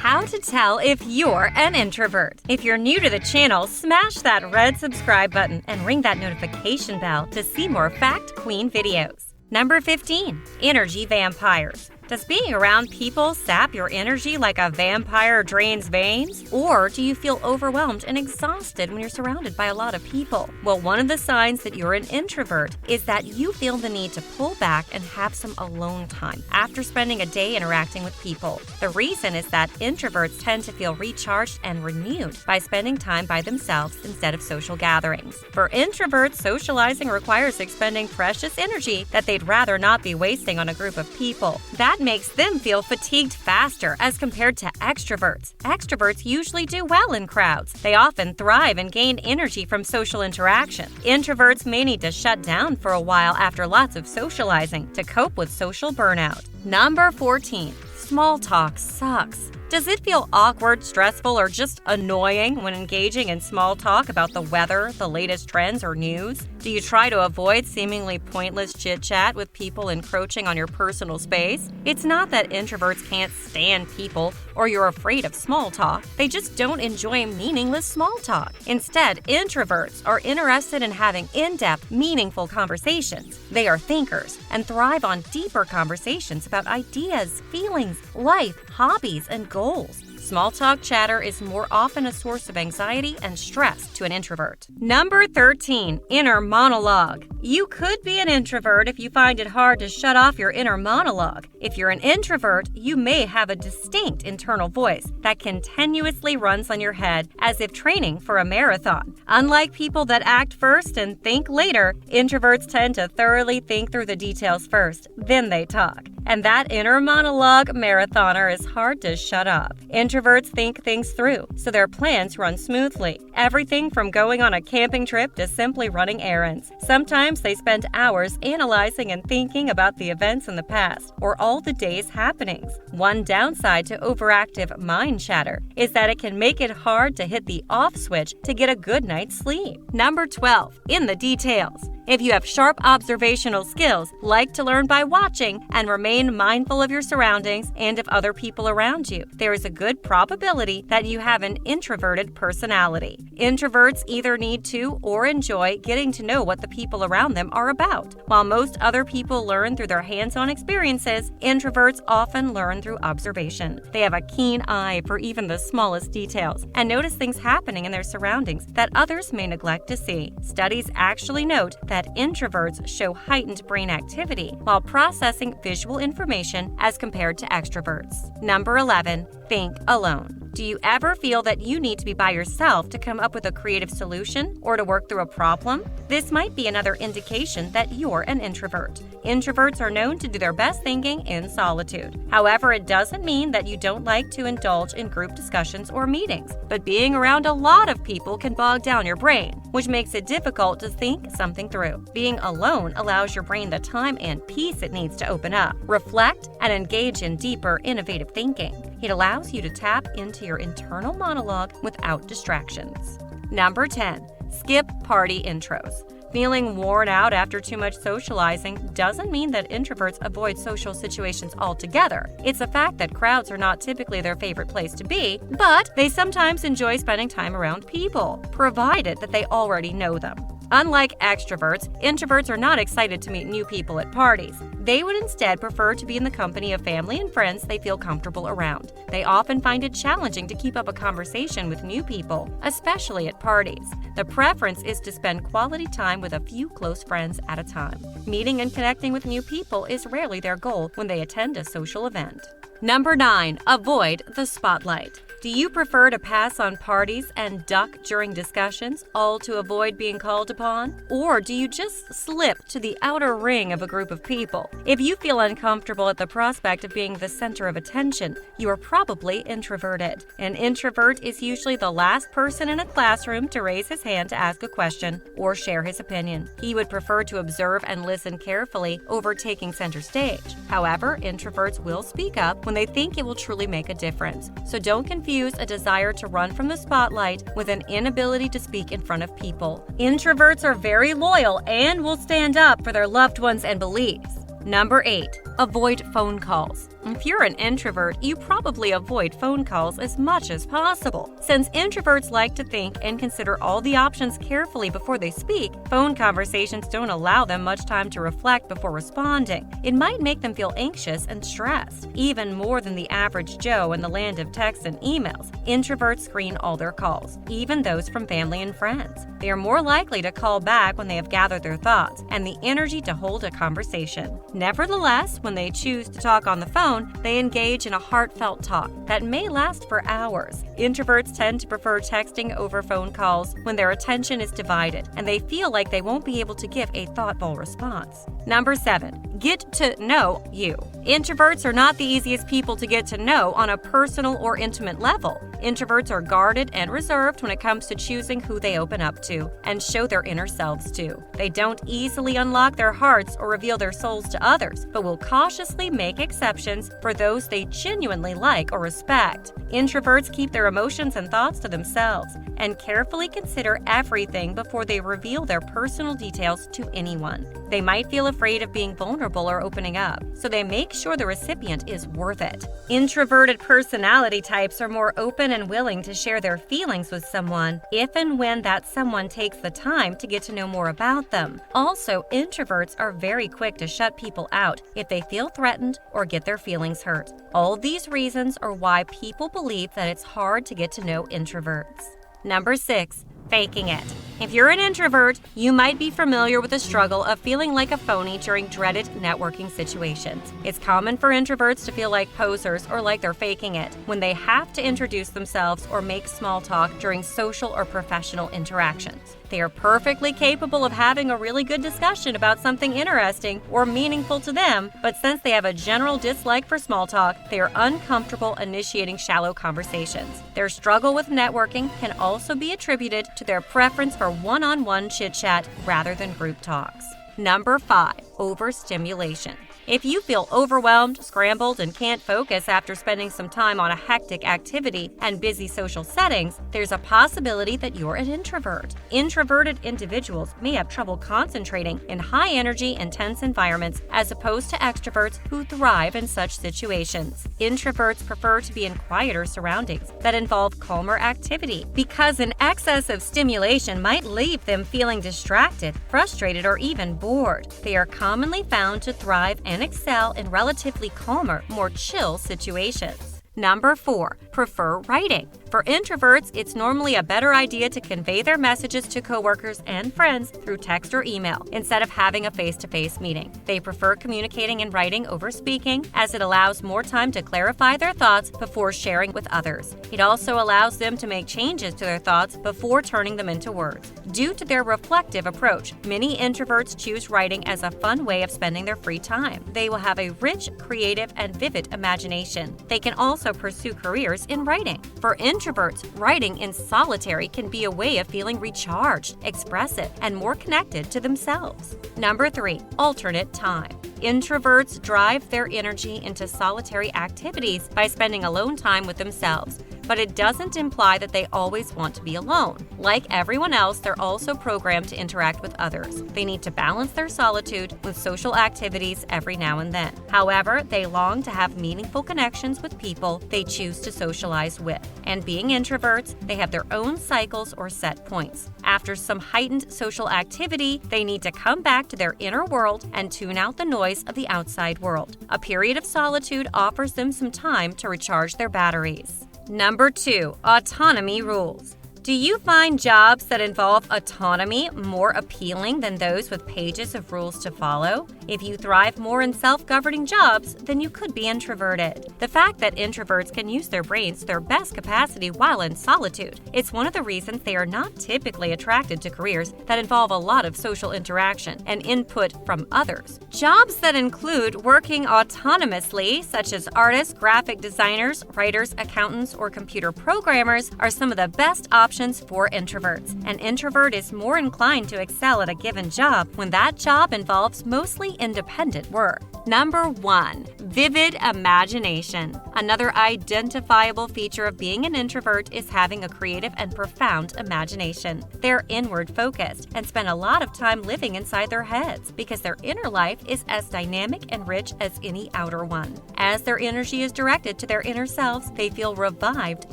How to tell if you're an introvert. If you're new to the channel, smash that red subscribe button and ring that notification bell to see more Fact Queen videos. Number 15. Energy vampires. Does being around people sap your energy like a vampire drains veins? Or do you feel overwhelmed and exhausted when you're surrounded by a lot of people? Well, one of the signs that you're an introvert is that you feel the need to pull back and have some alone time after spending a day interacting with people. The reason is that introverts tend to feel recharged and renewed by spending time by themselves instead of social gatherings. For introverts, socializing requires expending precious energy that they'd rather not be wasting on a group of people. That makes them feel fatigued faster as compared to extroverts. Extroverts usually do well in crowds. They often thrive and gain energy from social interaction. Introverts may need to shut down for a while after lots of socializing to cope with social burnout. Number 14. Small talk sucks. Does it feel awkward, stressful, or just annoying when engaging in small talk about the weather, the latest trends, or news? Do you try to avoid seemingly pointless chit-chat with people encroaching on your personal space? It's not that introverts can't stand people or you're afraid of small talk. They just don't enjoy meaningless small talk. Instead, introverts are interested in having in-depth, meaningful conversations. They are thinkers and thrive on deeper conversations about ideas, feelings, life, hobbies, and goals. Small talk chatter is more often a source of anxiety and stress to an introvert. Number 13. Inner monologue. You could be an introvert if you find it hard to shut off your inner monologue. If you're an introvert, you may have a distinct internal voice that continuously runs on your head as if training for a marathon. Unlike people that act first and think later, introverts tend to thoroughly think through the details first, then they talk. And that inner monologue marathoner is hard to shut up. Introverts think things through, so their plans run smoothly. Everything from going on a camping trip to simply running errands. Sometimes they spend hours analyzing and thinking about the events in the past or all the day's happenings. One downside to overactive mind chatter is that it can make it hard to hit the off switch to get a good night's sleep. Number 12. In the details. If you have sharp observational skills, like to learn by watching, and remain mindful of your surroundings and of other people around you, there is a good probability that you have an introverted personality. Introverts either need to or enjoy getting to know what the people around them are about. While most other people learn through their hands-on experiences, introverts often learn through observation. They have a keen eye for even the smallest details and notice things happening in their surroundings that others may neglect to see. Studies actually note that introverts show heightened brain activity while processing visual information as compared to extroverts. Number 11. Think alone. Do you ever feel that you need to be by yourself to come up with a creative solution or to work through a problem? This might be another indication that you're an introvert. Introverts are known to do their best thinking in solitude. However, it doesn't mean that you don't like to indulge in group discussions or meetings, but being around a lot of people can bog down your brain, which makes it difficult to think something through. Being alone allows your brain the time and peace it needs to open up, reflect, and engage in deeper, innovative thinking. It allows you to tap into your internal monologue without distractions. Number 10. Skip party intros. Feeling worn out after too much socializing doesn't mean that introverts avoid social situations altogether. It's a fact that crowds are not typically their favorite place to be, but they sometimes enjoy spending time around people, provided that they already know them. Unlike extroverts, introverts are not excited to meet new people at parties. They would instead prefer to be in the company of family and friends they feel comfortable around. They often find it challenging to keep up a conversation with new people, especially at parties. The preference is to spend quality time with a few close friends at a time. Meeting and connecting with new people is rarely their goal when they attend a social event. Number 9. Avoid the spotlight. Do you prefer to pass on parties and duck during discussions, all to avoid being called upon? Or do you just slip to the outer ring of a group of people? If you feel uncomfortable at the prospect of being the center of attention, you are probably introverted. An introvert is usually the last person in a classroom to raise his hand to ask a question or share his opinion. He would prefer to observe and listen carefully over taking center stage. However, introverts will speak up when they think it will truly make a difference. So don't confuse a desire to run from the spotlight with an inability to speak in front of people. Introverts are very loyal and will stand up for their loved ones and beliefs. Number 8. Avoid phone calls. If you're an introvert, you probably avoid phone calls as much as possible. Since introverts like to think and consider all the options carefully before they speak, phone conversations don't allow them much time to reflect before responding. It might make them feel anxious and stressed. Even more than the average Joe in the land of texts and emails, introverts screen all their calls, even those from family and friends. They are more likely to call back when they have gathered their thoughts and the energy to hold a conversation. Nevertheless, when they choose to talk on the phone, they engage in a heartfelt talk that may last for hours. Introverts tend to prefer texting over phone calls when their attention is divided and they feel like they won't be able to give a thoughtful response. Number 7. Get to know you. Introverts are not the easiest people to get to know on a personal or intimate level. Introverts are guarded and reserved when it comes to choosing who they open up to and show their inner selves to. They don't easily unlock their hearts or reveal their souls to others, but will cautiously make exceptions for those they genuinely like or respect. Introverts keep their emotions and thoughts to themselves and carefully consider everything before they reveal their personal details to anyone. They might feel afraid of being vulnerable or opening up, so they make sure the recipient is worth it. Introverted personality types are more open and willing to share their feelings with someone if and when that someone takes the time to get to know more about them. Also, introverts are very quick to shut people out if they feel threatened or get their feelings hurt. All these reasons are why people believe that it's hard to get to know introverts. Number 6. Faking it. If you're an introvert, you might be familiar with the struggle of feeling like a phony during dreaded networking situations. It's common for introverts to feel like posers or like they're faking it when they have to introduce themselves or make small talk during social or professional interactions. They are perfectly capable of having a really good discussion about something interesting or meaningful to them, but since they have a general dislike for small talk, they are uncomfortable initiating shallow conversations. Their struggle with networking can also be attributed to their preference for one-on-one chit-chat rather than group talks. Number 5. Overstimulation. If you feel overwhelmed, scrambled, and can't focus after spending some time on a hectic activity and busy social settings, there's a possibility that you're an introvert. Introverted individuals may have trouble concentrating in high-energy, intense environments as opposed to extroverts who thrive in such situations. Introverts prefer to be in quieter surroundings that involve calmer activity because an excess of stimulation might leave them feeling distracted, frustrated, or even bored. They are commonly found to thrive and excel in relatively calmer, more chill situations. Number 4. Prefer writing. For introverts, it's normally a better idea to convey their messages to coworkers and friends through text or email instead of having a face-to-face meeting. They prefer communicating in writing over speaking as it allows more time to clarify their thoughts before sharing with others. It also allows them to make changes to their thoughts before turning them into words. Due to their reflective approach, many introverts choose writing as a fun way of spending their free time. They will have a rich, creative, and vivid imagination. They can also pursue careers in writing. For introverts, writing in solitary can be a way of feeling recharged, expressive, and more connected to themselves. Number 3. Alternate time. Introverts drive their energy into solitary activities by spending alone time with themselves, but it doesn't imply that they always want to be alone. Like everyone else, they're also programmed to interact with others. They need to balance their solitude with social activities every now and then. However, they long to have meaningful connections with people they choose to socialize with. And being introverts, they have their own cycles or set points. After some heightened social activity, they need to come back to their inner world and tune out the noise of the outside world. A period of solitude offers them some time to recharge their batteries. Number 2. Autonomy Rules. Do you find jobs that involve autonomy more appealing than those with pages of rules to follow? If you thrive more in self-governing jobs, then you could be introverted. The fact that introverts can use their brains to their best capacity while in solitude, it's one of the reasons they are not typically attracted to careers that involve a lot of social interaction and input from others. Jobs that include working autonomously, such as artists, graphic designers, writers, accountants, or computer programmers, are some of the best options for introverts. An introvert is more inclined to excel at a given job when that job involves mostly independent work. Number 1. Vivid imagination. Another identifiable feature of being an introvert is having a creative and profound imagination. They're inward focused and spend a lot of time living inside their heads because their inner life is as dynamic and rich as any outer one. As their energy is directed to their inner selves, they feel revived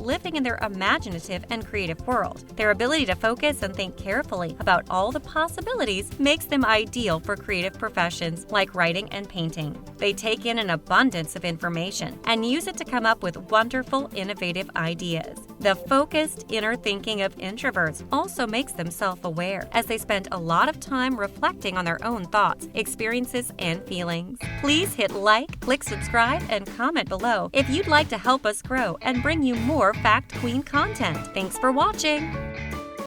living in their imaginative and creative world. Their ability to focus and think carefully about all the possibilities makes them ideal for creative professions like writing and painting. They take in an abundance of information and use it to come up with wonderful, innovative ideas. The focused inner thinking of introverts also makes them self-aware, as they spend a lot of time reflecting on their own thoughts, experiences, and feelings. Please hit like, click subscribe, and comment below if you'd like to help us grow and bring you more Fact Queen content. Thanks for watching!